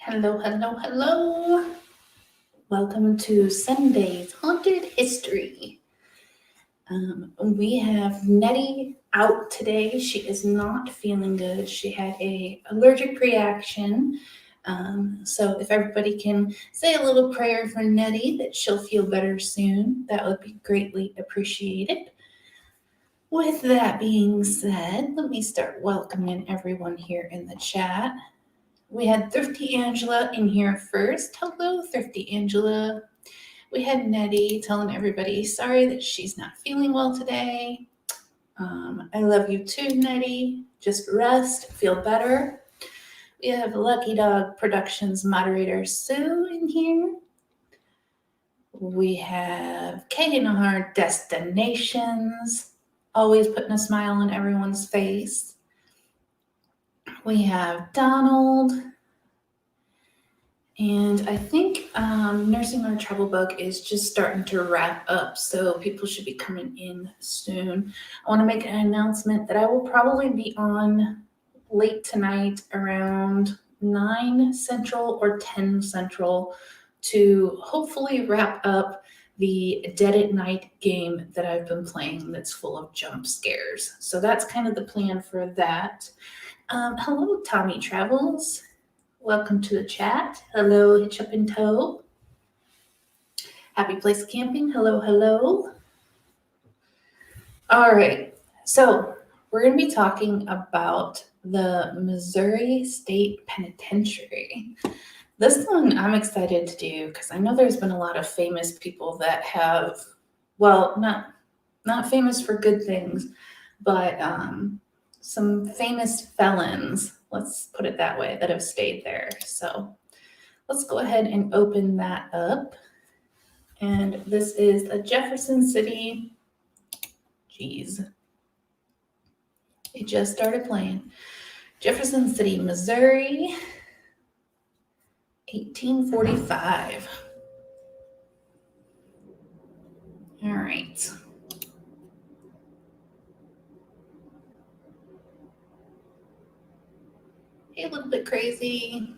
Hello, hello, hello. Welcome to Sunday's Haunted History. We have Nettie out today. She is not feeling good. She had an allergic reaction. So if everybody can say a little prayer for Nettie that she'll feel better soon, that would be greatly appreciated. With that being said, let me start welcoming everyone here in the chat. We had Thrifty Angela in here first. Hello, Thrifty Angela. We had Nettie telling everybody sorry that she's not feeling well today. I love you too, Nettie. Just rest, feel better. We have Lucky Dog Productions moderator Sue in here. We have K&R Destinations, always putting a smile on everyone's face. We have Donald. And I think Nursing Our Trouble Bug is just starting to wrap up, so people should be coming in soon. I want to make an announcement that I will probably be on late tonight around 9 Central or 10 Central to hopefully wrap up the Dead at Night game that I've been playing that's full of jump scares. So that's kind of the plan for that. Hello, Tommy Travels. Welcome to the chat. Hello, Hitch Up and Toe. Happy Place Camping. Hello, hello. All right. So we're going to be talking about the Missouri State Penitentiary. This one I'm excited to do because I know there's been a lot of famous people that have, well, not famous for good things, but some famous felons, let's put it that way, that have stayed there. So let's go ahead and open that up. And this is a Jefferson City. Geez. It just started playing. Jefferson City, Missouri, 1845. All right. A little bit crazy.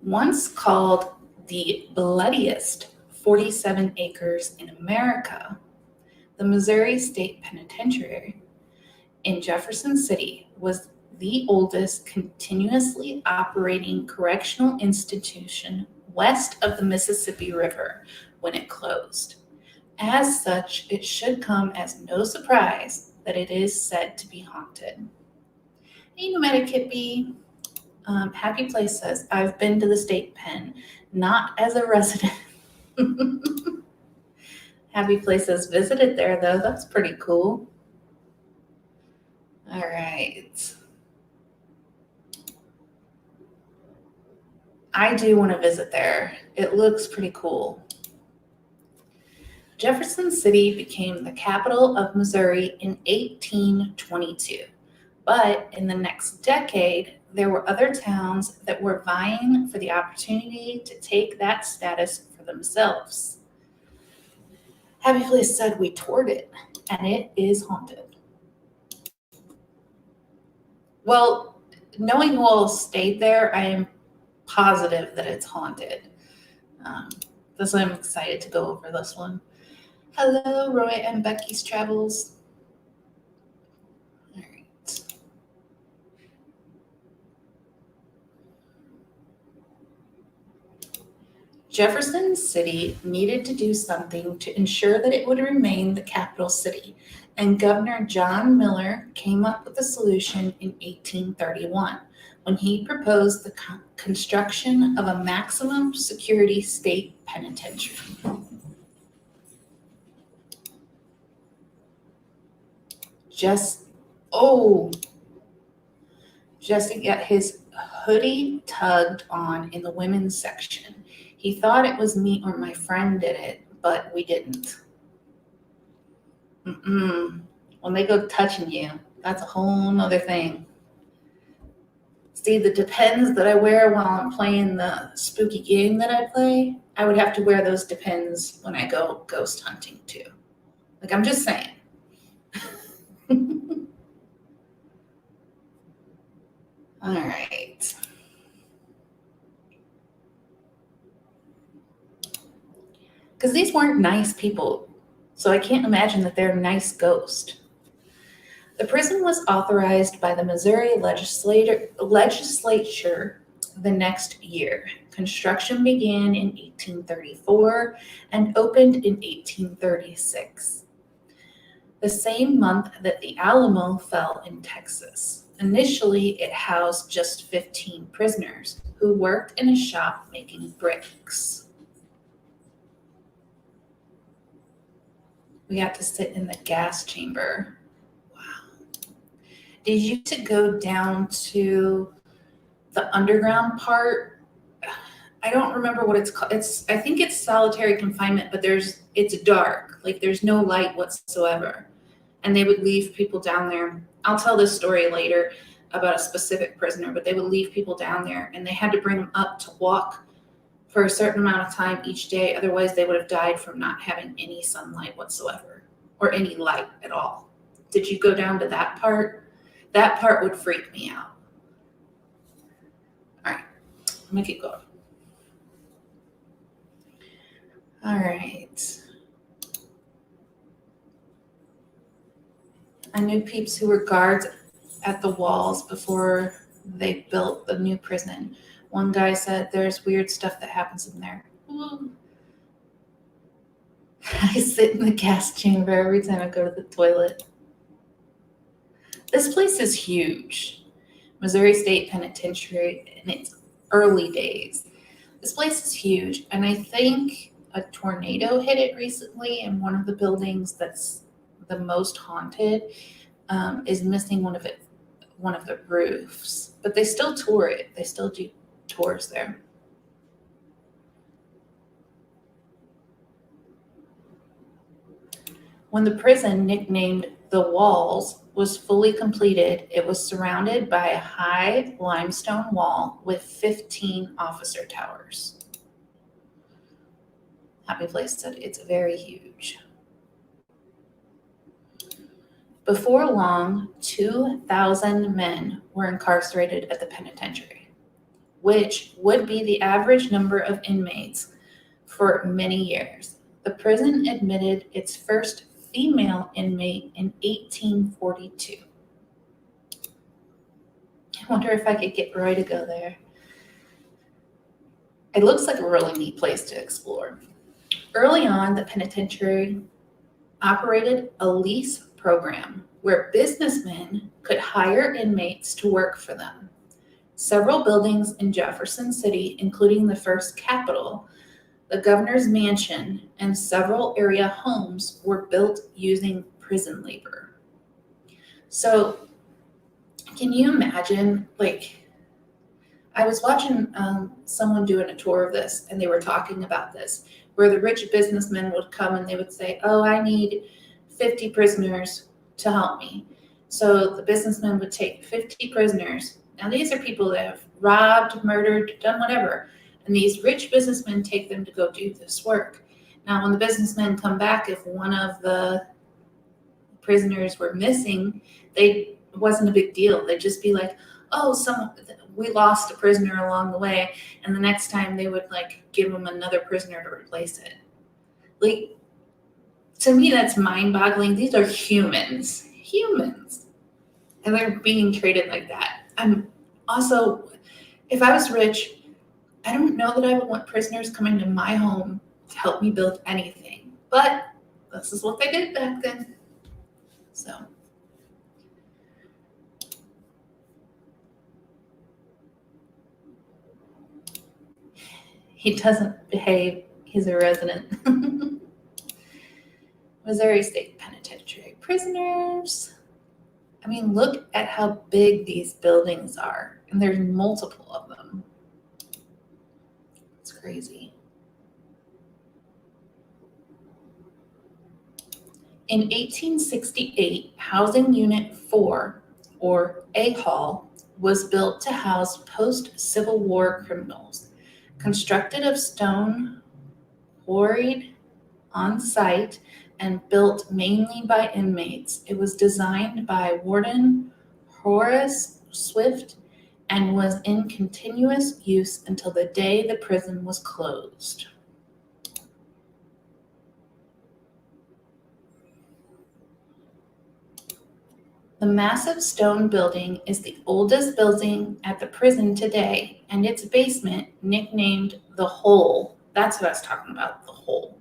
Once called the bloodiest 47 acres in America, the Missouri State Penitentiary in Jefferson City was the oldest continuously operating correctional institution west of the Mississippi River when it closed. As such, it should come as no surprise that it is said to be haunted. Hey, Nomadic Hippie. Happy Place says, I've been to the state pen, not as a resident. Happy Place says, visited there though. That's pretty cool. All right. I do want to visit there. It looks pretty cool. Jefferson City became the capital of Missouri in 1822. But in the next decade, there were other towns that were vying for the opportunity to take that status for themselves. Happy Place said we toured it, and it is haunted. Well, knowing who all stayed there, I am positive that it's haunted. That's why I'm excited to go over this one. Hello, Roy and Becky's Travels. All right. Jefferson City needed to do something to ensure that it would remain the capital city, and Governor John Miller came up with a solution in 1831 when he proposed the construction of a maximum security state penitentiary. Just to get his hoodie tugged on in the women's section. He thought it was me or my friend did it, but we didn't. When they go touching you, that's a whole nother thing. See, the Depends that I wear while I'm playing the spooky game that I play, I would have to wear those Depends when I go ghost hunting too. Like, I'm just saying. All right. Because these weren't nice people, so I can't imagine that they're a nice ghost. The prison was authorized by the Missouri legislature the next year. Construction began in 1834 and opened in 1836, the same month that the Alamo fell in Texas. Initially, it housed just 15 prisoners who worked in a shop making bricks. We got to sit in the gas chamber. Wow. Did you get to go down to the underground part? I don't remember what it's called. I think it's solitary confinement, but it's dark. Like there's no light whatsoever. And they would leave people down there. I'll tell this story later about a specific prisoner, but they would leave people down there and they had to bring them up to walk for a certain amount of time each day. Otherwise, they would have died from not having any sunlight whatsoever or any light at all. Did you go down to that part? That part would freak me out. All right, let me keep going. All right. I knew peeps who were guards at the walls before they built the new prison. One guy said there's weird stuff that happens in there. Ooh. I sit in the gas chamber every time I go to the toilet. This place is huge. Missouri State Penitentiary in its early days. This place is huge, and I think a tornado hit it recently, and one of the buildings that's the most haunted is missing one of the roofs, but they still tour it. They still do tours there. When the prison, nicknamed The Walls, was fully completed, it was surrounded by a high limestone wall with 15 officer towers. Happy Place said it's very huge. Before long, 2,000 men were incarcerated at the penitentiary, which would be the average number of inmates for many years. The prison admitted its first female inmate in 1842. I wonder if I could get Roy to go there. It looks like a really neat place to explore. Early on, the penitentiary operated a lease program where businessmen could hire inmates to work for them. Several buildings in Jefferson City, including the first Capitol, the governor's mansion, and several area homes were built using prison labor. So can you imagine, like, I was watching someone doing a tour of this, and they were talking about this, where the rich businessmen would come and they would say, oh, I need 50 prisoners to help me. So the businessmen would take 50 prisoners. Now these are people that have robbed, murdered, done whatever. And these rich businessmen take them to go do this work. Now when the businessmen come back, if one of the prisoners were missing, it wasn't a big deal. They'd just be like, oh, we lost a prisoner along the way. And the next time they would like give them another prisoner to replace it. Like, to me, that's mind-boggling. These are humans. And they're being treated like that. I'm also, if I was rich, I don't know that I would want prisoners coming to my home to help me build anything. But this is what they did back then. So. He doesn't behave. He's a resident. Missouri State Penitentiary prisoners. I mean, look at how big these buildings are. And there's multiple of them. It's crazy. In 1868, Housing Unit 4, or A-Hall, was built to house post-Civil War criminals. Constructed of stone, quarried on site, and built mainly by inmates, it was designed by Warden Horace Swift and was in continuous use until the day the prison was closed. The massive stone building is the oldest building at the prison today, and its basement, nicknamed the Hole, that's what I was talking about, the Hole,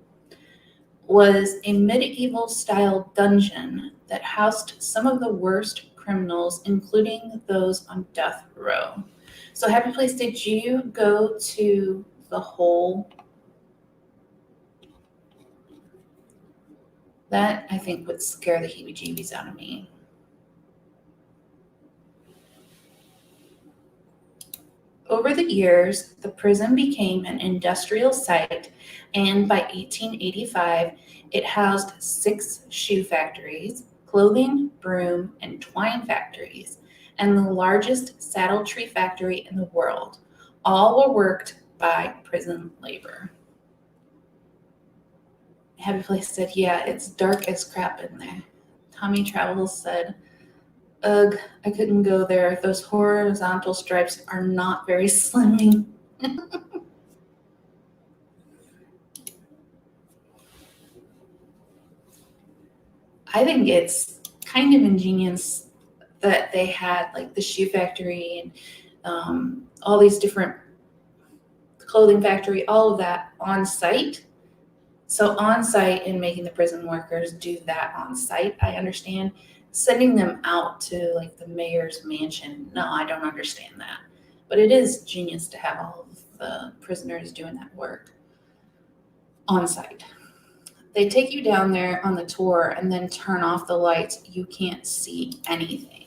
was a medieval-style dungeon that housed some of the worst criminals, including those on death row. So, Happy Place, did you go to the Hole? That, I think, would scare the heebie-jeebies out of me. Over the years, the prison became an industrial site, and by 1885, it housed 6 shoe factories, clothing, broom, and twine factories, and the largest saddle tree factory in the world. All were worked by prison labor. Happy Place said, yeah, it's dark as crap in there. Tommy Travels said, ugh, I couldn't go there. Those horizontal stripes are not very slimming. I think it's kind of ingenious that they had like the shoe factory and all these different clothing factory, all of that on site. So on site and making the prison workers do that on site, I understand. Sending them out to like the mayor's mansion, no, I don't understand that. But it is genius to have all of the prisoners doing that work on site. They take you down there on the tour and then turn off the lights. You can't see anything.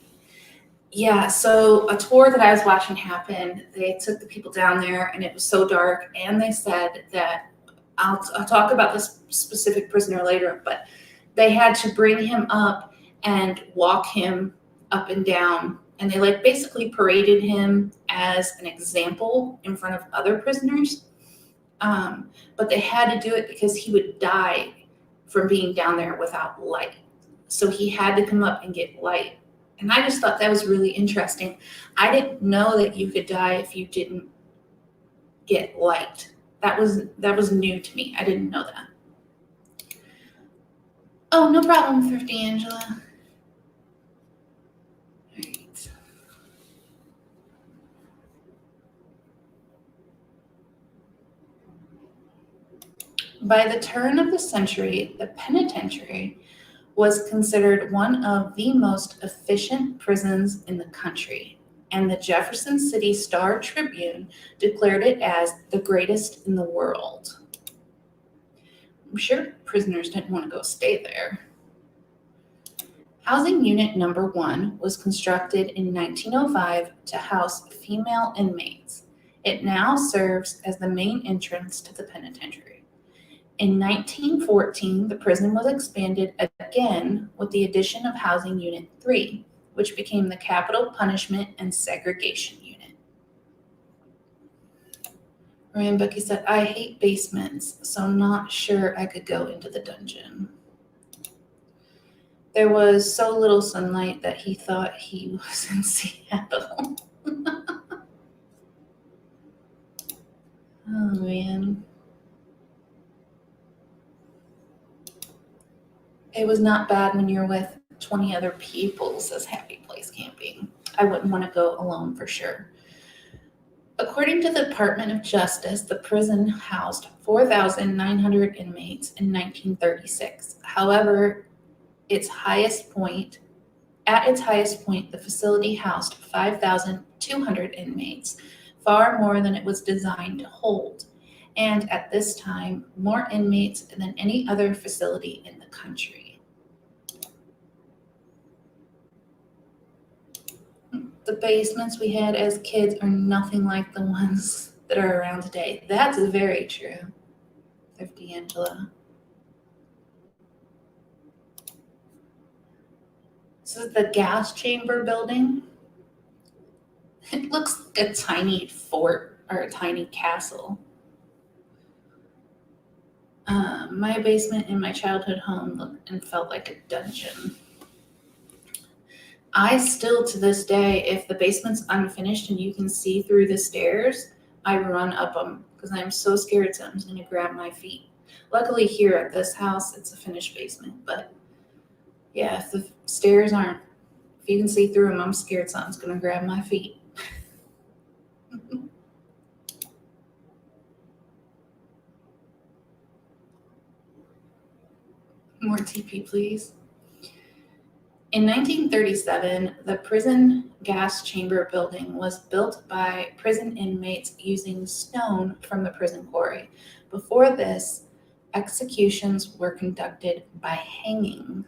Yeah, so a tour that I was watching happen, they took the people down there and it was so dark, and they said that I'll talk about this specific prisoner later, but they had to bring him up and walk him up and down, and they like basically paraded him as an example in front of other prisoners. But they had to do it because he would die from being down there without light. So he had to come up and get light. And I just thought that was really interesting. I didn't know that you could die if you didn't get light. That was new to me. I didn't know that. Oh, no problem, Thrifty Angela. Right. By the turn of the century, the penitentiary was considered one of the most efficient prisons in the country, and the Jefferson City Star Tribune declared it as the greatest in the world. I'm sure prisoners didn't want to go stay there. Housing Unit Number 1 was constructed in 1905 to house female inmates. It now serves as the main entrance to the penitentiary. In 1914, the prison was expanded again with the addition of Housing Unit 3, which became the Capital Punishment and Segregation Unit. Ryan Bucky said, I hate basements, so I'm not sure I could go into the dungeon. There was so little sunlight that he thought he was in Seattle. Oh, man. It was not bad when you're with 20 other people, says Happy Place Camping. I wouldn't want to go alone for sure. According to the Department of Justice, the prison housed 4,900 inmates in 1936. However, at its highest point, the facility housed 5,200 inmates, far more than it was designed to hold, and at this time, more inmates than any other facility in the country. The basements we had as kids are nothing like the ones that are around today. That's very true, Thrifty Angela. This is the gas chamber building. It looks like a tiny fort or a tiny castle. My basement in my childhood home looked and felt like a dungeon. I still, to this day, if the basement's unfinished and you can see through the stairs, I run up them because I'm so scared something's going to grab my feet. Luckily here at this house, it's a finished basement, but yeah, if the stairs aren't If you can see through them, I'm scared something's going to grab my feet. More TP, please. In 1937, the prison gas chamber building was built by prison inmates using stone from the prison quarry. Before this, executions were conducted by hanging.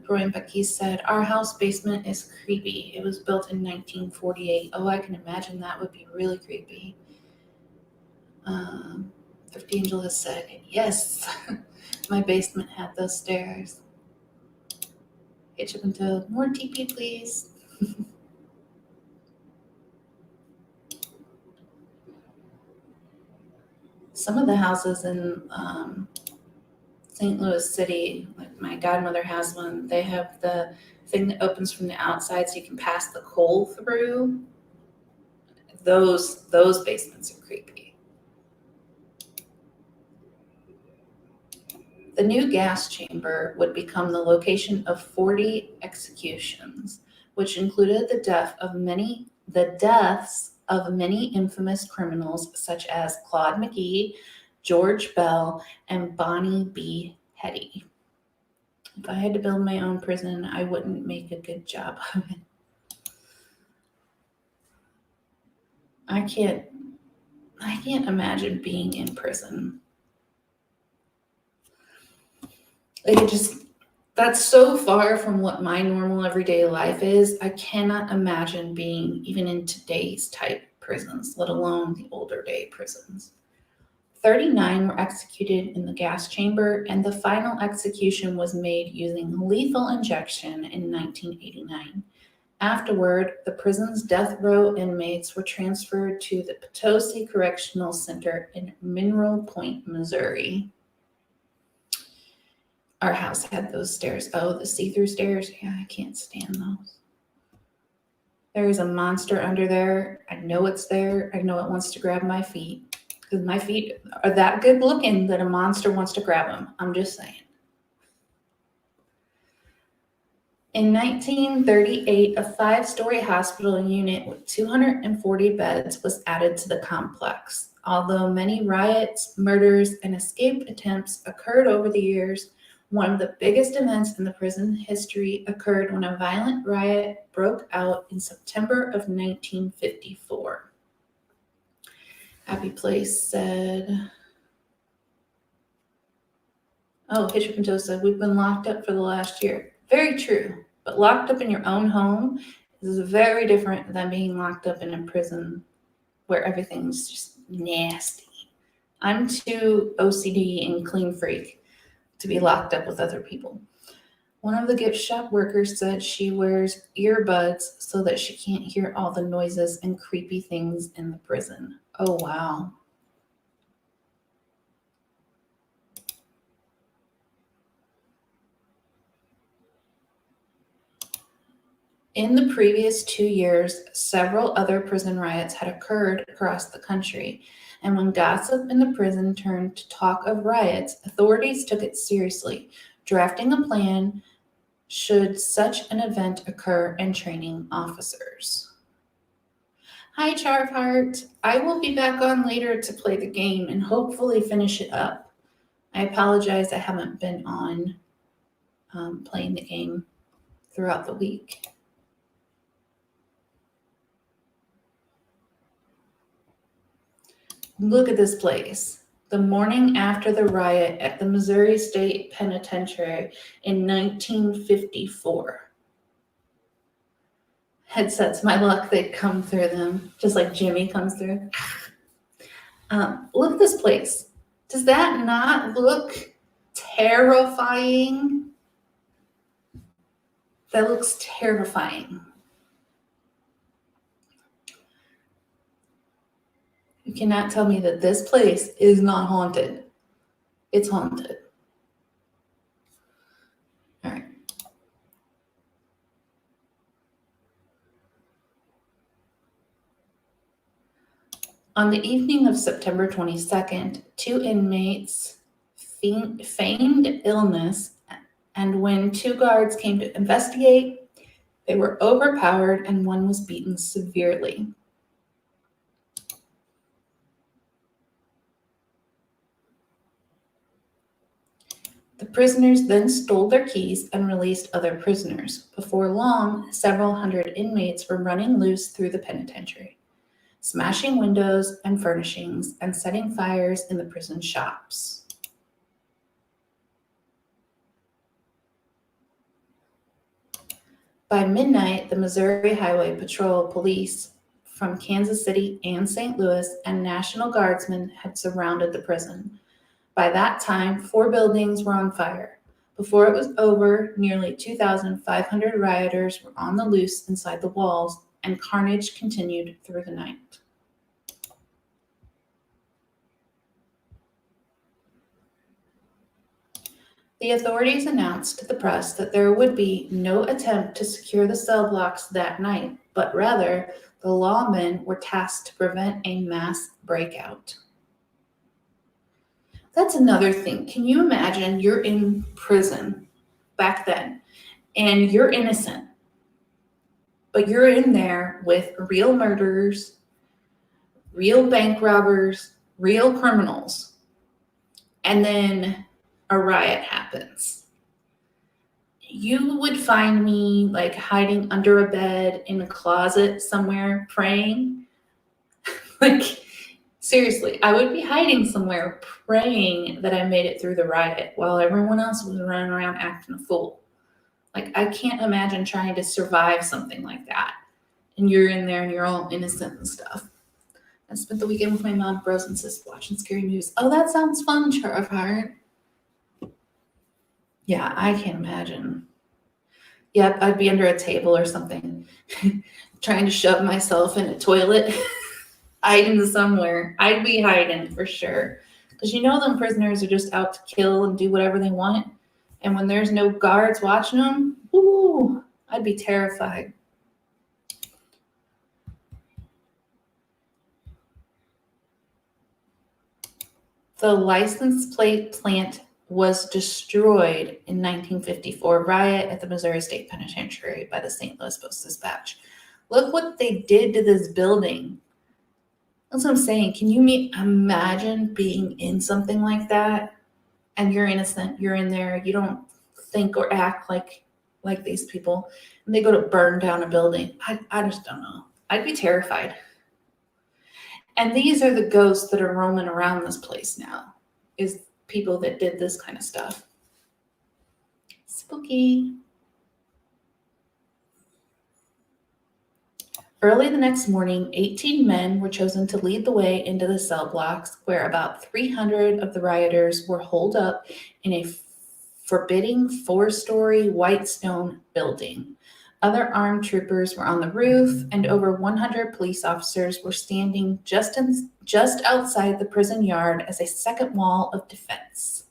Brian Becky said, our house basement is creepy. It was built in 1948. Oh, I can imagine that would be really creepy. Thrifty Angel has said, yes, my basement had those stairs. Hitch up until more TP, please. Some of the houses in St. Louis City, like my godmother has one, they have the thing that opens from the outside so you can pass the coal through. Those basements are creepy. The new gas chamber would become the location of 40 executions, which included the deaths of many infamous criminals such as Claude McGee, George Bell, and Bonnie B. Hetty. If I had to build my own prison, I wouldn't make a good job of it. I can't imagine being in prison. That's so far from what my normal everyday life is. I cannot imagine being even in today's type prisons, let alone the older day prisons. 39 were executed in the gas chamber, and the final execution was made using lethal injection in 1989. Afterward, the prison's death row inmates were transferred to the Potosi Correctional Center in Mineral Point, Missouri. Our house had those stairs. Oh, the see-through stairs? Yeah, I can't stand those. There is a monster under there. I know it's there. I know it wants to grab my feet. Because my feet are that good looking that a monster wants to grab them. I'm just saying. In 1938, a 5-story hospital unit with 240 beds was added to the complex. Although many riots, murders, and escape attempts occurred over the years, one of the biggest events in the prison history occurred when a violent riot broke out in September of 1954. Happy Place said, oh, Hitcher Pinto said, we've been locked up for the last year. Very true, but locked up in your own home is very different than being locked up in a prison where everything's just nasty. I'm too OCD and clean freak to be locked up with other people. One of the gift shop workers said she wears earbuds so that she can't hear all the noises and creepy things in the prison. Oh, wow. In the previous 2 years, several other prison riots had occurred across the country, and when gossip in the prison turned to talk of riots, authorities took it seriously, drafting a plan should such an event occur and training officers. Hi, Charvehart. I will be back on later to play the game and hopefully finish it up. I apologize I haven't been on playing the game throughout the week. Look at this place. The morning after the riot at the Missouri State Penitentiary in 1954. Headsets, my luck, they come through them, just like Jimmy comes through. Look at this place. Does that not look terrifying? That looks terrifying. You cannot tell me that this place is not haunted. It's haunted. All right. On the evening of September 22nd, 2 inmates feigned illness And when 2 guards came to investigate, they were overpowered and one was beaten severely. The prisoners then stole their keys and released other prisoners. Before long, several hundred inmates were running loose through the penitentiary, smashing windows and furnishings and setting fires in the prison shops. By midnight, the Missouri Highway Patrol police from Kansas City and St. Louis and National Guardsmen had surrounded the prison. By that time, 4 buildings were on fire. Before it was over, nearly 2,500 rioters were on the loose inside the walls, and carnage continued through the night. The authorities announced to the press that there would be no attempt to secure the cell blocks that night, but rather the lawmen were tasked to prevent a mass breakout. That's another thing. Can you imagine you're in prison back then and you're innocent, but you're in there with real murderers, real bank robbers, real criminals, and then a riot happens. You would find me like hiding under a bed in a closet somewhere praying. Like, seriously, I would be hiding somewhere praying that I made it through the riot while everyone else was running around acting a fool. Like, I can't imagine trying to survive something like that. And you're in there and you're all innocent and stuff. I spent the weekend with my mom, bros, and sis watching scary movies. Oh, that sounds fun, Charvard. Yeah, I can't imagine. Yep, I'd be under a table or something, trying to shove myself in a toilet, hiding somewhere. I'd be hiding for sure. Because you know them prisoners are just out to kill and do whatever they want. And when there's no guards watching them, ooh, I'd be terrified. The license plate plant was destroyed in 1954 riot at the Missouri State Penitentiary by the St. Louis Post-Dispatch. Look what they did to this building. That's what I'm saying. Can you imagine being in something like that and you're innocent, you're in there, you don't think or act like these people, and they go to burn down a building? I just don't know. I'd be terrified. And these are the ghosts that are roaming around this place now, is people that did this kind of stuff. Spooky. Early the next morning, 18 men were chosen to lead the way into the cell blocks, where about 300 of the rioters were holed up in a forbidding 4-story white stone building. Other armed troopers were on the roof, and over 100 police officers were standing just outside the prison yard as a second wall of defense.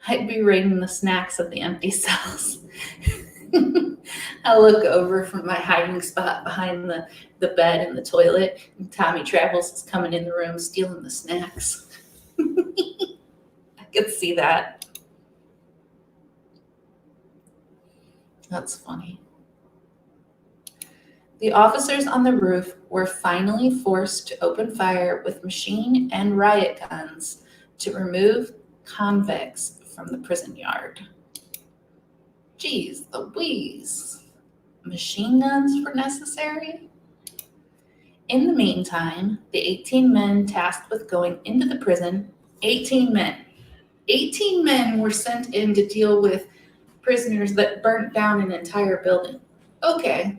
I'd be raiding the snacks of the empty cells. I look over from my hiding spot behind the bed and the toilet, and Tommy Travels is coming in the room stealing the snacks. I could see that. That's funny. The officers on the roof were finally forced to open fire with machine and riot guns to remove convicts from the prison yard. Geez Louise. Machine guns were necessary? In the meantime, the 18 men tasked with going into the prison, 18 men were sent in to deal with prisoners that burnt down an entire building. Okay.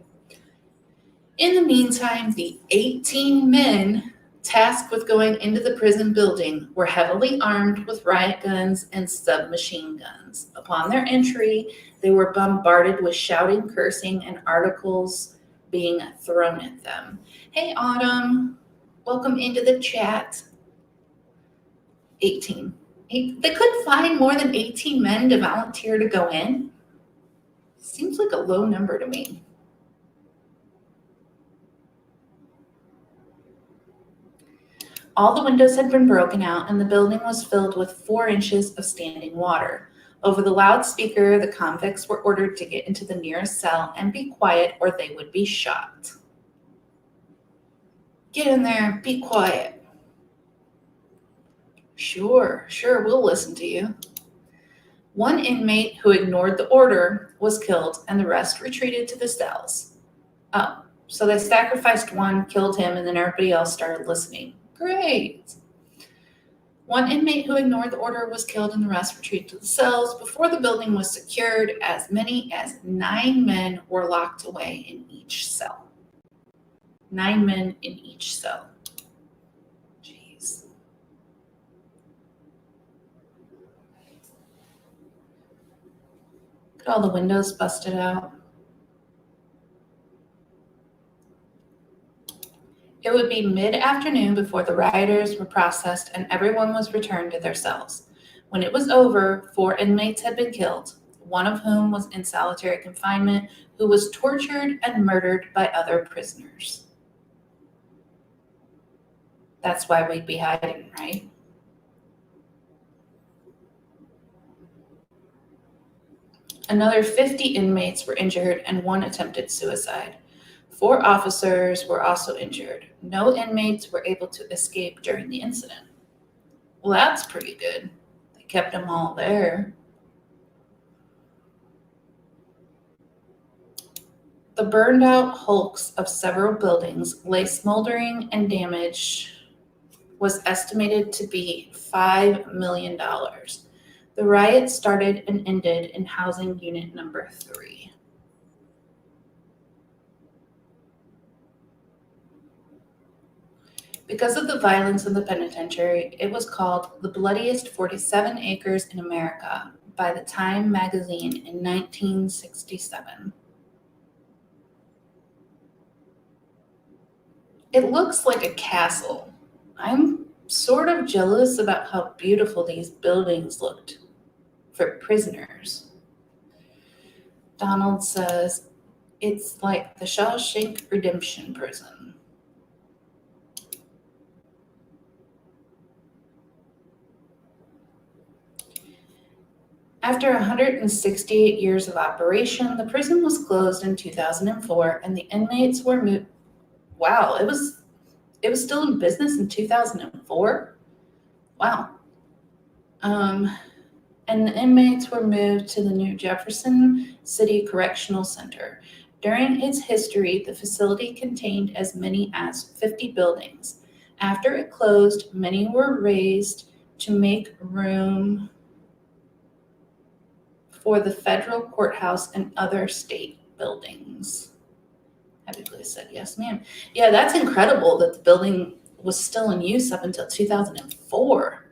In the meantime, the 18 men tasked with going into the prison building were heavily armed with riot guns and submachine guns. Upon their entry, they were bombarded with shouting, cursing, and articles being thrown at them. Hey, Autumn, welcome into the chat. 18. They couldn't find more than 18 men to volunteer to go in. Seems like a low number to me. All the windows had been broken out, and the building was filled with 4 inches of standing water. Over the loudspeaker, the convicts were ordered to get into the nearest cell and be quiet or they would be shot. Get in there, be quiet. Sure, we'll listen to you. One inmate who ignored the order was killed and the rest retreated to the cells. Oh, so they sacrificed one, killed him, and then everybody else started listening. Great. One inmate who ignored the order was killed and the rest retreated to the cells. Before the building was secured, as many as 9 men were locked away in each cell. 9 men in each cell. Jeez. Look at all the windows busted out. It would be mid-afternoon before the rioters were processed and everyone was returned to their cells. When it was over, 4 inmates had been killed, one of whom was in solitary confinement, who was tortured and murdered by other prisoners. That's why we'd be hiding, right? Another 50 inmates were injured and 1 attempted suicide. 4 officers were also injured. No inmates were able to escape during the incident. Well, that's pretty good. They kept them all there. The burned out hulks of several buildings lay smoldering and damage was estimated to be $5 million. The riot started and ended in housing unit number 3. Because of the violence in the penitentiary, it was called the bloodiest 47 acres in America by the Time magazine in 1967. It looks like a castle. I'm sort of jealous about how beautiful these buildings looked for prisoners. Donald says, it's like the Shawshank Redemption prison. After 168 years of operation, the prison was closed in 2004 and the inmates were moved. Wow, it was still in business in 2004? Wow. And the inmates were moved to the new Jefferson City Correctional Center. During its history, the facility contained as many as 50 buildings. After it closed, many were razed to make room for the federal courthouse and other state buildings. Happy Place said, yes, ma'am. Yeah, that's incredible that the building was still in use up until 2004.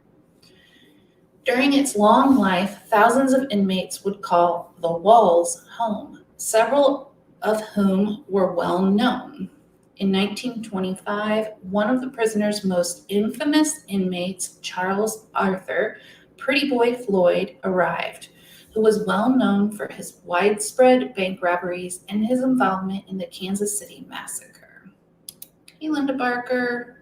During its long life, thousands of inmates would call the walls home, several of whom were well known. In 1925, one of the prisoner's most infamous inmates, Charles Arthur, Pretty Boy Floyd, arrived, who was well known for his widespread bank robberies and his involvement in the Kansas City Massacre. Hey, Linda Barker.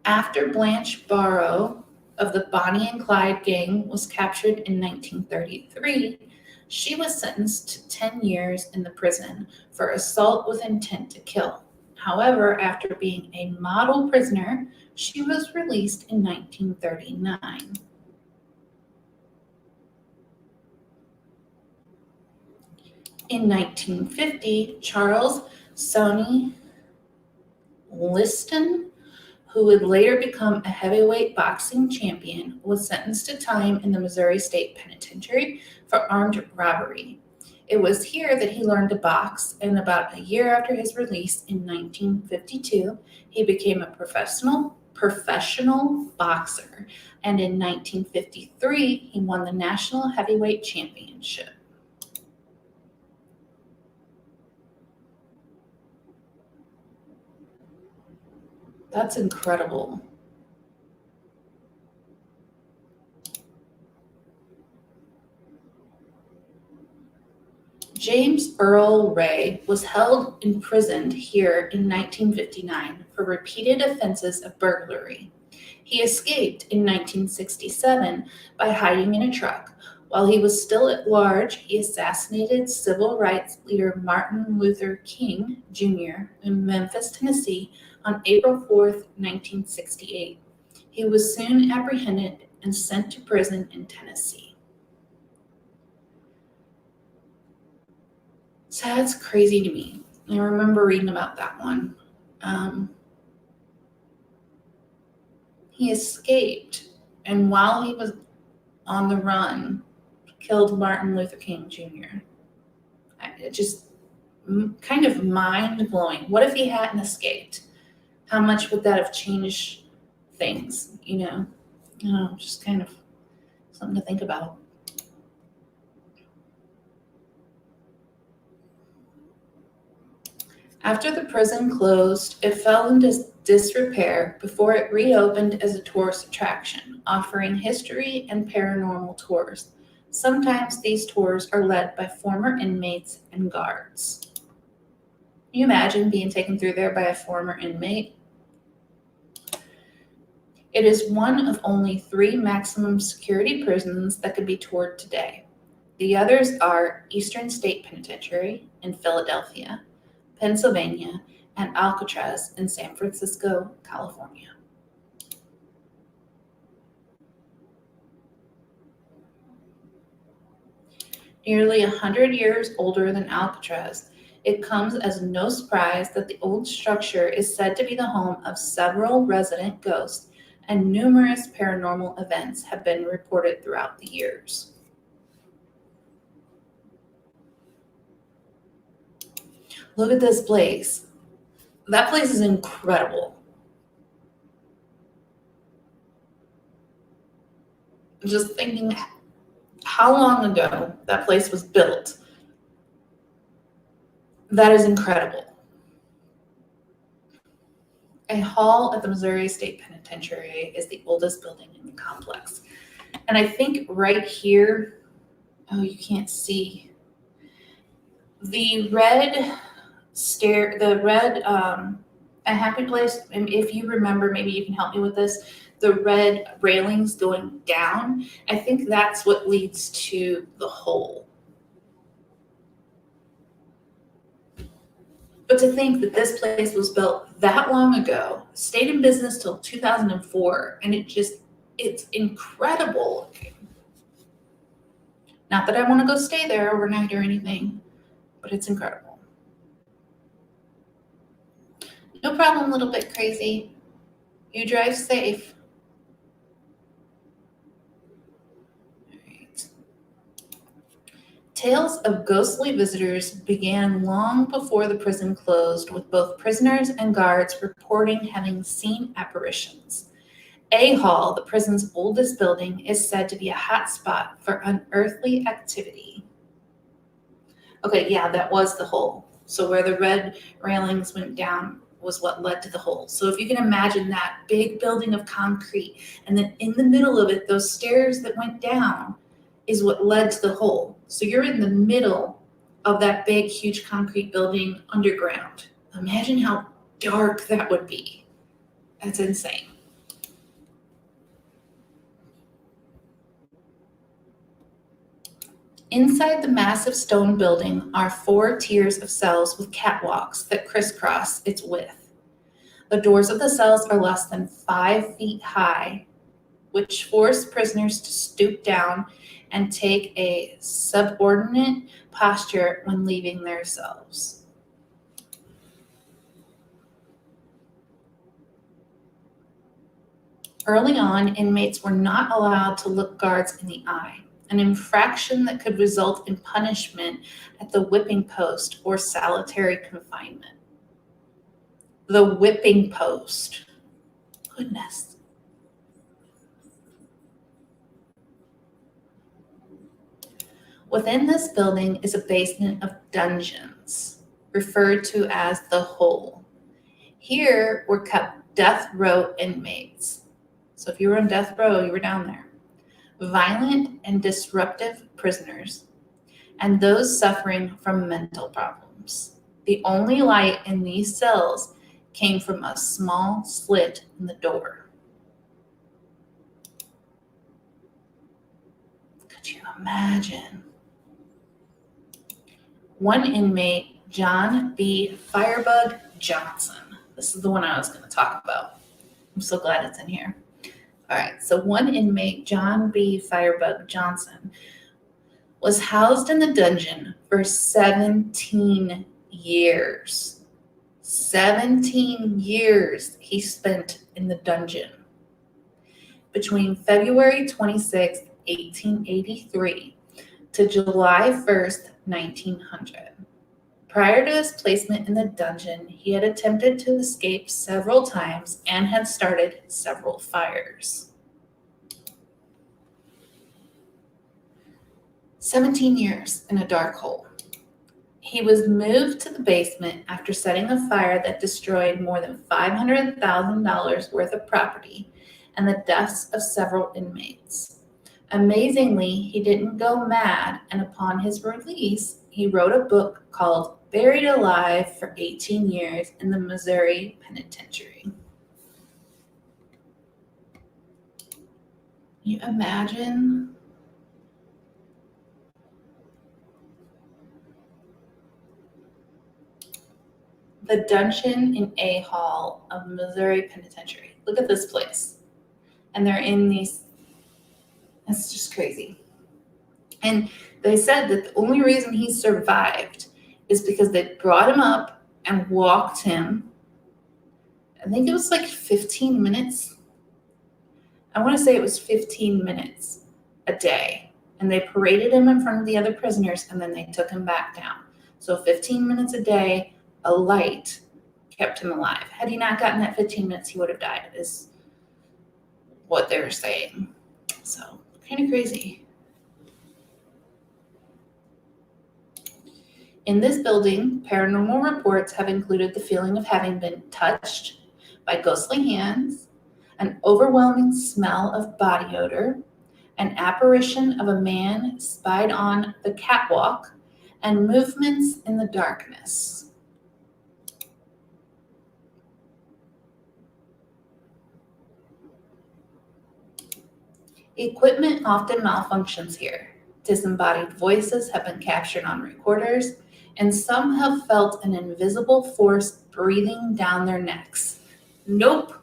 After Blanche Barrow of the Bonnie and Clyde gang was captured in 1933, she was sentenced to 10 years in the prison for assault with intent to kill. However, after being a model prisoner, she was released in 1939. In 1950, Charles Sony Liston, who would later become a heavyweight boxing champion, was sentenced to time in the Missouri State Penitentiary for armed robbery. It was here that he learned to box, and about a year after his release in 1952, he became a professional boxer, and in 1953, he won the National Heavyweight Championship. That's incredible. James Earl Ray was held imprisoned here in 1959 for repeated offenses of burglary. He escaped in 1967 by hiding in a truck. While he was still at large, he assassinated civil rights leader Martin Luther King Jr. in Memphis, Tennessee on April 4th, 1968. He was soon apprehended and sent to prison in Tennessee. So that's crazy to me. I remember reading about that one. He escaped, and while he was on the run, killed Martin Luther King Jr. It just kind of mind-blowing. What if he hadn't escaped? How much would that have changed things, just kind of something to think about. After the prison closed, it fell into disrepair before it reopened as a tourist attraction, offering history and paranormal tours. Sometimes these tours are led by former inmates and guards. Can you imagine being taken through there by a former inmate? It is one of only 3 maximum security prisons that could be toured today. The others are Eastern State Penitentiary in Philadelphia, Pennsylvania, and Alcatraz in San Francisco, California. Nearly 100 years older than Alcatraz, it comes as no surprise that the old structure is said to be the home of several resident ghosts, and numerous paranormal events have been reported throughout the years. Look at this place. That place is incredible. Just thinking how long ago that place was built. That is incredible. A hall at the Missouri State Penitentiary is the oldest building in the complex. And I think right here, you can't see. The red A Happy Place, and if you remember, maybe you can help me with this, the red railings going down, I think that's what leads to the hole. But to think that this place was built that long ago, stayed in business till 2004, and it's incredible. Not that I want to go stay there overnight or anything, but it's incredible. No problem, little bit crazy. You drive safe. All right. Tales of ghostly visitors began long before the prison closed, with both prisoners and guards reporting having seen apparitions. A Hall, the prison's oldest building, is said to be a hotspot for unearthly activity. Okay, yeah, that was the hole. So where the red railings went down was what led to the hole. So if you can imagine that big building of concrete, and then in the middle of it, those stairs that went down is what led to the hole. So you're in the middle of that big, huge concrete building underground. Imagine how dark that would be. That's insane. Inside the massive stone building are 4 tiers of cells with catwalks that crisscross its width. The doors of the cells are less than 5 feet high, which force prisoners to stoop down and take a subordinate posture when leaving their cells. Early on, inmates were not allowed to look guards in the eye, an infraction that could result in punishment at the whipping post or solitary confinement. The whipping post. Goodness. Within this building is a basement of dungeons, referred to as the hole. Here were kept death row inmates. So if you were on death row, you were down there. Violent and disruptive prisoners, and those suffering from mental problems. The only light in these cells came from a small slit in the door. Imagine. One inmate, John B. Firebug Johnson. This is the one I was going to talk about. I'm so glad it's in here. All right, so one inmate, John B. Firebug Johnson, was housed in the dungeon for 17 years. 17 years he spent in the dungeon. Between February 26, 1883 to July 1st, 1900. Prior to his placement in the dungeon, he had attempted to escape several times and had started several fires. 17 years in a dark hole. He was moved to the basement after setting a fire that destroyed more than $500,000 worth of property and the deaths of several inmates. Amazingly, he didn't go mad, and upon his release, he wrote a book called Buried Alive for 18 Years in the Missouri Penitentiary. Can you imagine? The dungeon in A Hall of Missouri Penitentiary. Look at this place. And they're in these, that's just crazy. And they said that the only reason he survived is because they brought him up and walked him. I think it was like 15 minutes. I want to say it was 15 minutes a day. And they paraded him in front of the other prisoners, and then they took him back down. So 15 minutes a day, a light kept him alive. Had he not gotten that 15 minutes, he would have died, is what they were saying. So kind of crazy. In this building, paranormal reports have included the feeling of having been touched by ghostly hands, an overwhelming smell of body odor, an apparition of a man spied on the catwalk, and movements in the darkness. Equipment often malfunctions here. Disembodied voices have been captured on recorders, and some have felt an invisible force breathing down their necks. Nope,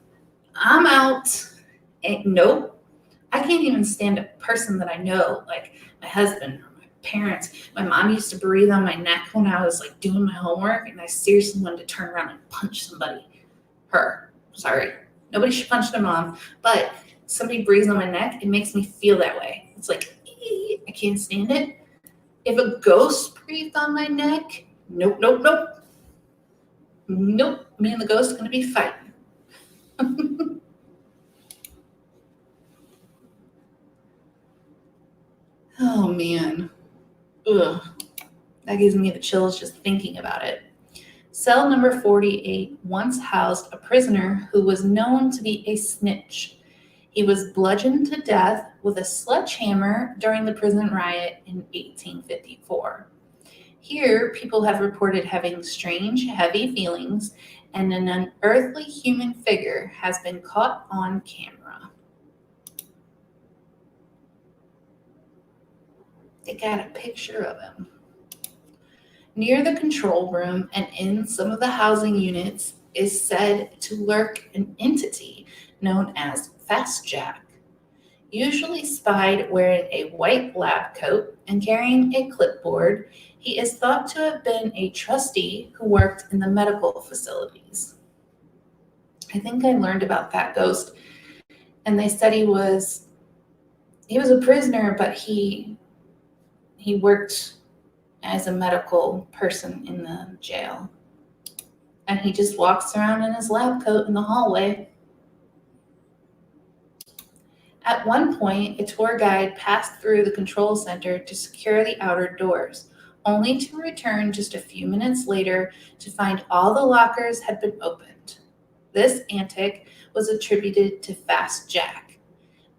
I'm out. Nope, I can't even stand a person that I know, like my husband or my parents. My mom used to breathe on my neck when I was like doing my homework, and I seriously wanted to turn around and punch somebody. Her, sorry. Nobody should punch their mom, but somebody breathes on my neck, it makes me feel that way. It's like, I can't stand it. If a ghost breathed on my neck, nope. Nope, me and the ghost are going to be fighting. Oh, man. Ugh. That gives me the chills just thinking about it. Cell number 48 once housed a prisoner who was known to be a snitch. He was bludgeoned to death with a sledgehammer during the prison riot in 1854. Here, people have reported having strange, heavy feelings, and an unearthly human figure has been caught on camera. They got a picture of him. Near the control room and in some of the housing units is said to lurk an entity known as Fast Jack, usually spied wearing a white lab coat and carrying a clipboard. He is thought to have been a trustee who worked in the medical facilities. I think I learned about that ghost, and they said he was a prisoner, but he worked as a medical person in the jail. And he just walks around in his lab coat in the hallway. At one point, a tour guide passed through the control center to secure the outer doors, only to return just a few minutes later to find all the lockers had been opened. This antic was attributed to Fast Jack.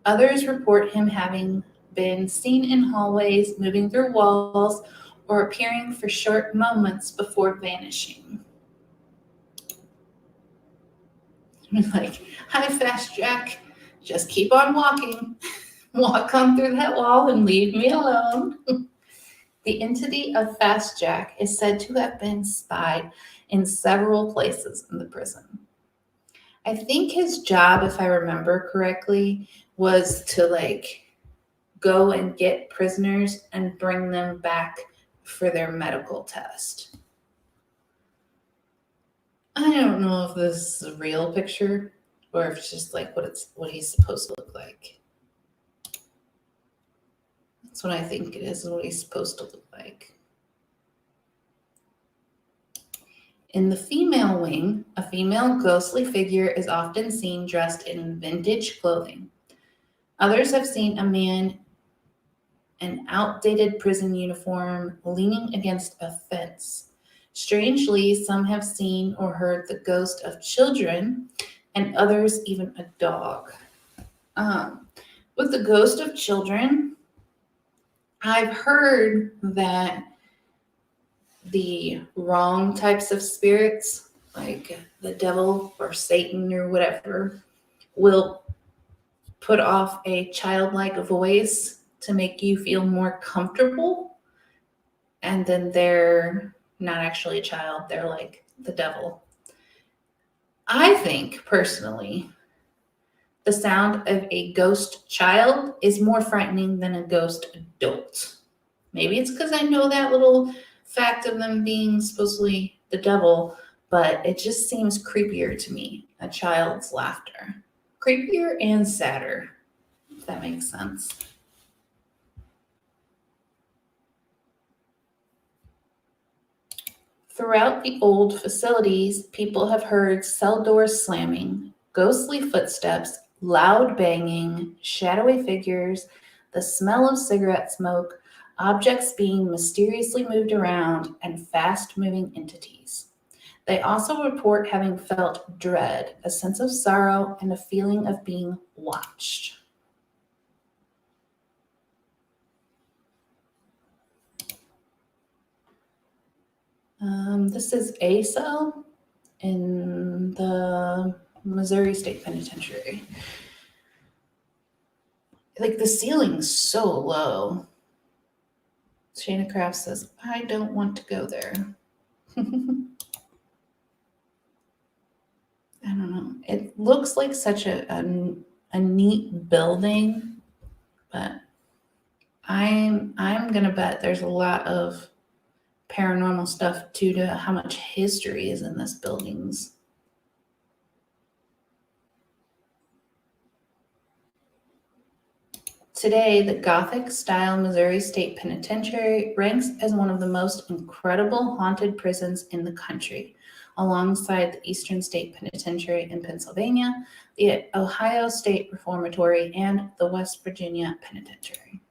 Others report him having been seen in hallways, moving through walls, or appearing for short moments before vanishing. I'm like, hi, Fast Jack. Just keep on walking. Walk on through that wall and leave me alone. The entity of Fast Jack is said to have been spied in several places in the prison. I think his job, if I remember correctly, was to go and get prisoners and bring them back for their medical test. I don't know if this is a real picture or if it's just what he's supposed to look like. That's what I think it is what he's supposed to look like. In the female wing, a female ghostly figure is often seen dressed in vintage clothing. Others have seen a man in outdated prison uniform leaning against a fence. Strangely, some have seen or heard the ghost of children, and others even a dog. With the ghost of children, I've heard that the wrong types of spirits, like the devil or Satan or whatever, will put off a childlike voice to make you feel more comfortable. And then they're not actually a child, they're like the devil. I think, personally, the sound of a ghost child is more frightening than a ghost adult. Maybe it's because I know that little fact of them being supposedly the devil, but it just seems creepier to me, a child's laughter. Creepier and sadder, if that makes sense. Throughout the old facilities, people have heard cell doors slamming, ghostly footsteps, loud banging, shadowy figures, the smell of cigarette smoke, objects being mysteriously moved around, and fast-moving entities. They also report having felt dread, a sense of sorrow, and a feeling of being watched. This is a cell in the Missouri State Penitentiary. Like, the ceiling's so low. Shana Kraft says, I don't want to go there. I don't know. It looks like such a neat building, but I'm gonna bet there's a lot of paranormal stuff due to how much history is in this buildings. Today, the Gothic-style Missouri State Penitentiary ranks as one of the most incredible haunted prisons in the country, alongside the Eastern State Penitentiary in Pennsylvania, the Ohio State Reformatory, and the West Virginia Penitentiary.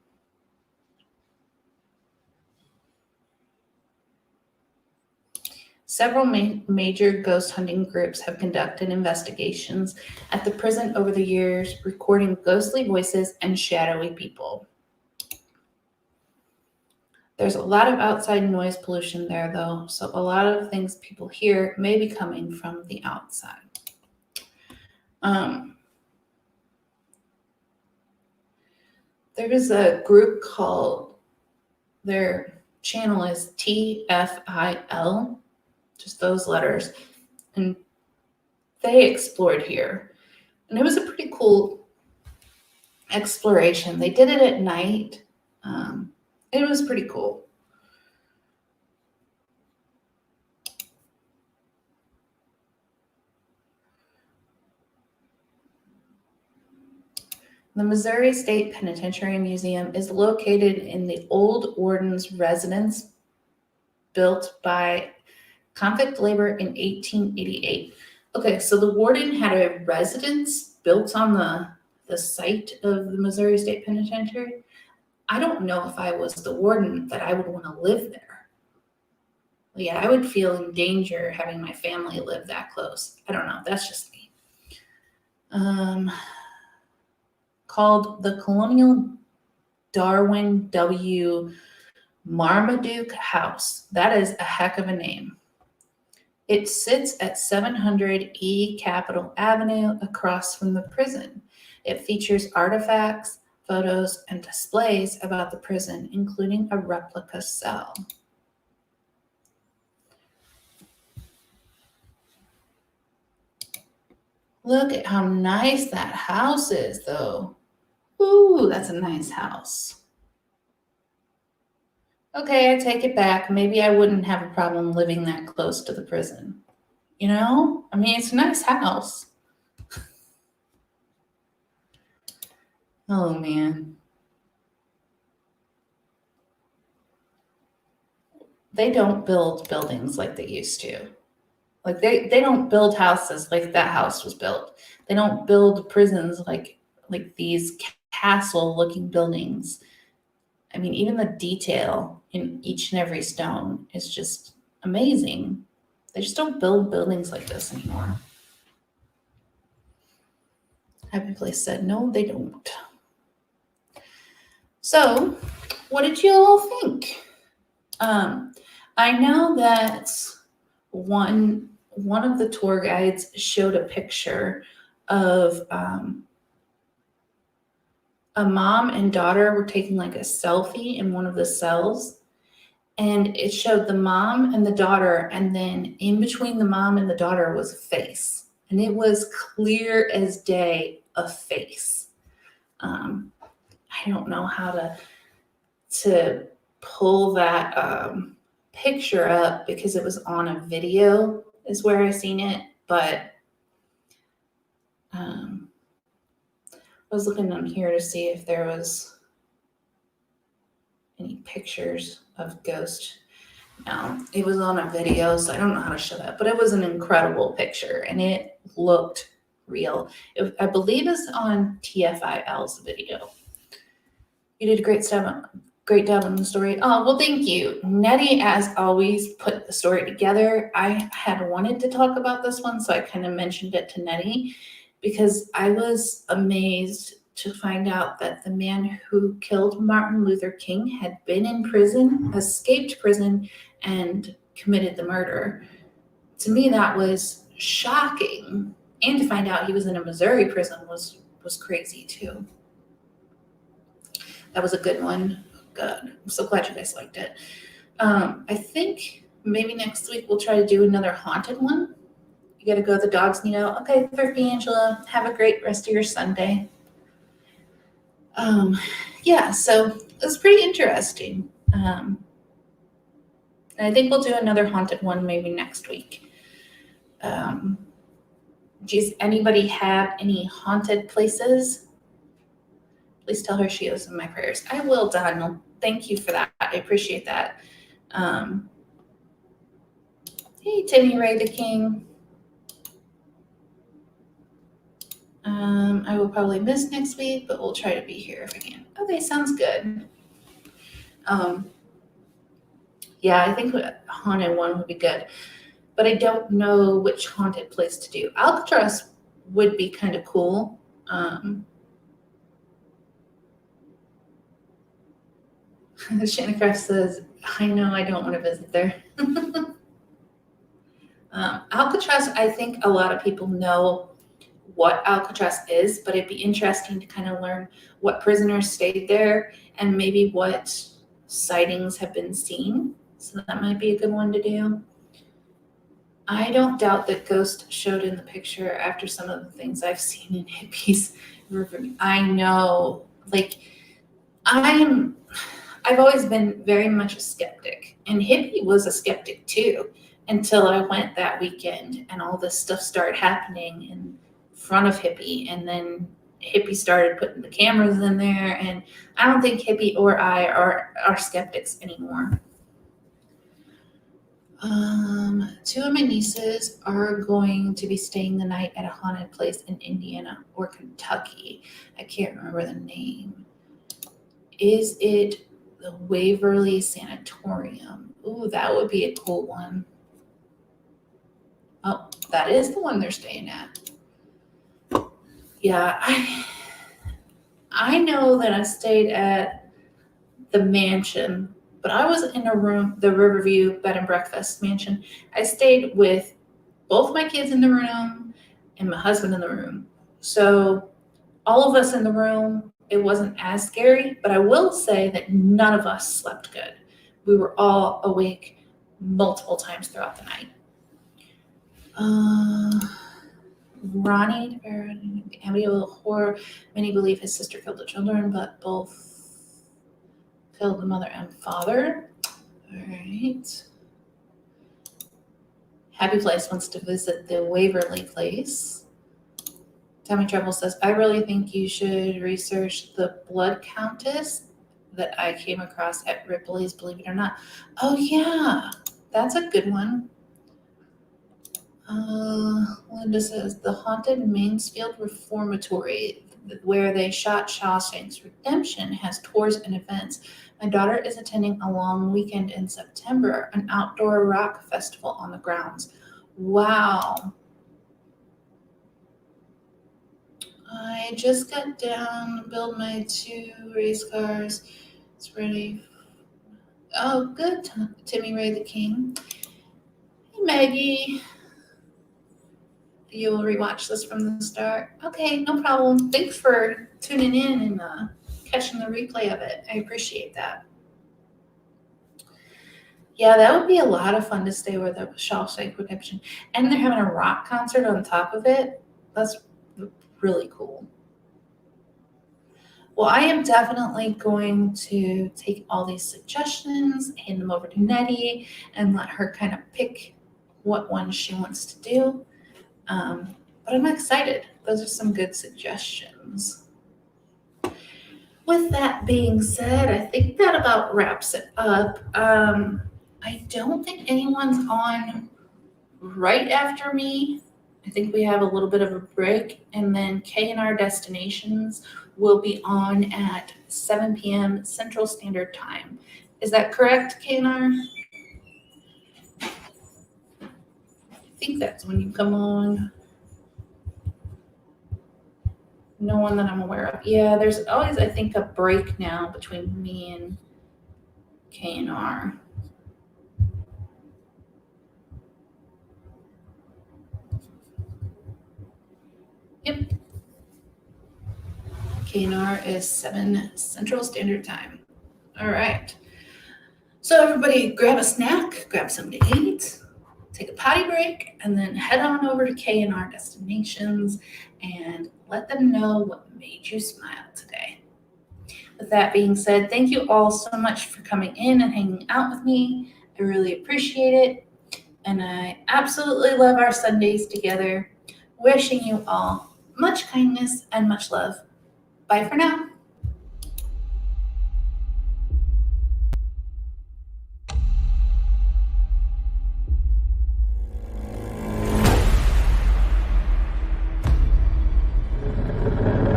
Several major ghost hunting groups have conducted investigations at the prison over the years, recording ghostly voices and shadowy people. There's a lot of outside noise pollution there, though, so a lot of things people hear may be coming from the outside. There is a group called, their channel is TFIL, just those letters, and they explored here, and it was a pretty cool exploration. They did it at night. It was pretty cool. The Missouri State Penitentiary Museum is located in the old warden's residence built by convict labor in 1888. Okay, so the warden had a residence built on the site of the Missouri State Penitentiary. I don't know if I was the warden that I would want to live there. Yeah, I would feel in danger having my family live that close. I don't know. That's just me. Called the Colonial Darwin W. Marmaduke House. That is a heck of a name. It sits at 700 E Capitol Avenue across from the prison. It features artifacts, photos, and displays about the prison, including a replica cell. Look at how nice that house is, though. Ooh, that's a nice house. Okay, I take it back. Maybe I wouldn't have a problem living that close to the prison. You know? I mean, it's a nice house. Oh, man. They don't build buildings like they used to. Like they don't build houses like that house was built. They don't build prisons like these castle-looking buildings. I mean, even the detail in each and every stone is just amazing. They just don't build buildings like this anymore. Happy Place said, no, they don't. So, what did you all think? I know that one of the tour guides showed a picture of a mom and daughter were taking like a selfie in one of the cells, and it showed the mom and the daughter, and then in between the mom and the daughter was a face, and it was clear as day a face. I don't know how to pull that picture up because it was on a video is where I seen it, but I was looking on here to see if there was any pictures of ghost. No, it was on a video, so I don't know how to show that, but it was an incredible picture and it looked real. I believe it's on TFIL's video. You did a great job on the story. Oh, well, thank you. Nettie, as always, put the story together. I had wanted to talk about this one, so I kind of mentioned it to Nettie because I was amazed to find out that the man who killed Martin Luther King had been in prison, escaped prison, and committed the murder. To me, that was shocking. And to find out he was in a Missouri prison was crazy, too. That was a good one. Good. I'm so glad you guys liked it. I think maybe next week we'll try to do another haunted one. You got to go. The dogs need out. Okay, Thrifty Angela, have a great rest of your Sunday. Yeah, so it was pretty interesting. And I think we'll do another haunted one maybe next week. Does anybody have any haunted places? Please tell her she owes in my prayers. I will, Daniel. Thank you for that. I appreciate that. Hey, Timmy Ray the King. I will probably miss next week, but we'll try to be here if I can. Okay, sounds good. Yeah, I think a haunted one would be good, but I don't know which haunted place to do. Alcatraz would be kind of cool. Shannon Craft says, I know I don't want to visit there. Alcatraz, I think a lot of people know what Alcatraz is, but it'd be interesting to kind of learn what prisoners stayed there and maybe what sightings have been seen. So that might be a good one to do. I don't doubt that ghosts showed in the picture after some of the things I've seen in hippies. I know, like, I've always been very much a skeptic, and hippie was a skeptic too, until I went that weekend and all this stuff started happening in front of hippie, and then hippie started putting the cameras in there, and I don't think hippie or I are skeptics anymore. Two of my nieces are going to be staying the night at a haunted place in Indiana or Kentucky. I can't remember the name. Is it the Waverly Sanatorium? Ooh, that would be a cool one. Oh, that is the one they're staying at. Yeah, I know that I stayed at the mansion, but I was in a room, the Riverview Bed and Breakfast mansion. I stayed with both my kids in the room and my husband in the room. So all of us in the room it wasn't as scary, but I will say that none of us slept good. We were all awake multiple times throughout the night. Ronnie, Amityville horror. Many believe his sister killed the children, but both killed the mother and father. All right. Happy Place wants to visit the Waverly place. Tammy Treble says, I really think you should research the blood countess that I came across at Ripley's, believe it or not. Oh, yeah, that's a good one. Linda says, the haunted Mansfield Reformatory, where they shot Shawshank's Redemption, has tours and events. My daughter is attending a long weekend in September, an outdoor rock festival on the grounds. Wow. I just got down to build my 2 race cars. It's ready. Oh, good. Timmy Ray the King. Hey, Maggie. You'll rewatch this from the start. Okay, no problem. Thanks for tuning in and catching the replay of it. I appreciate that. Yeah, that would be a lot of fun to stay with a Shawshank Redemption. And they're having a rock concert on top of it. That's really cool. Well, I am definitely going to take all these suggestions, hand them over to Nettie, and let her kind of pick what one she wants to do. But I'm excited. Those are some good suggestions. With that being said, I think that about wraps it up. I don't think anyone's on right after me. I think we have a little bit of a break, and then K&R Destinations will be on at 7 p.m. Central Standard Time. Is that correct, K&R? I think that's when you come on. No one that I'm aware of. Yeah, there's always, I think, a break now between me and K&R. Yep. K&R is 7 Central Standard Time. All right. So everybody grab a snack, grab something to eat, take a potty break, and then head on over to K&R Destinations and let them know what made you smile today. With that being said, thank you all so much for coming in and hanging out with me. I really appreciate it. And I absolutely love our Sundays together. Wishing you all much kindness and much love. Bye for now.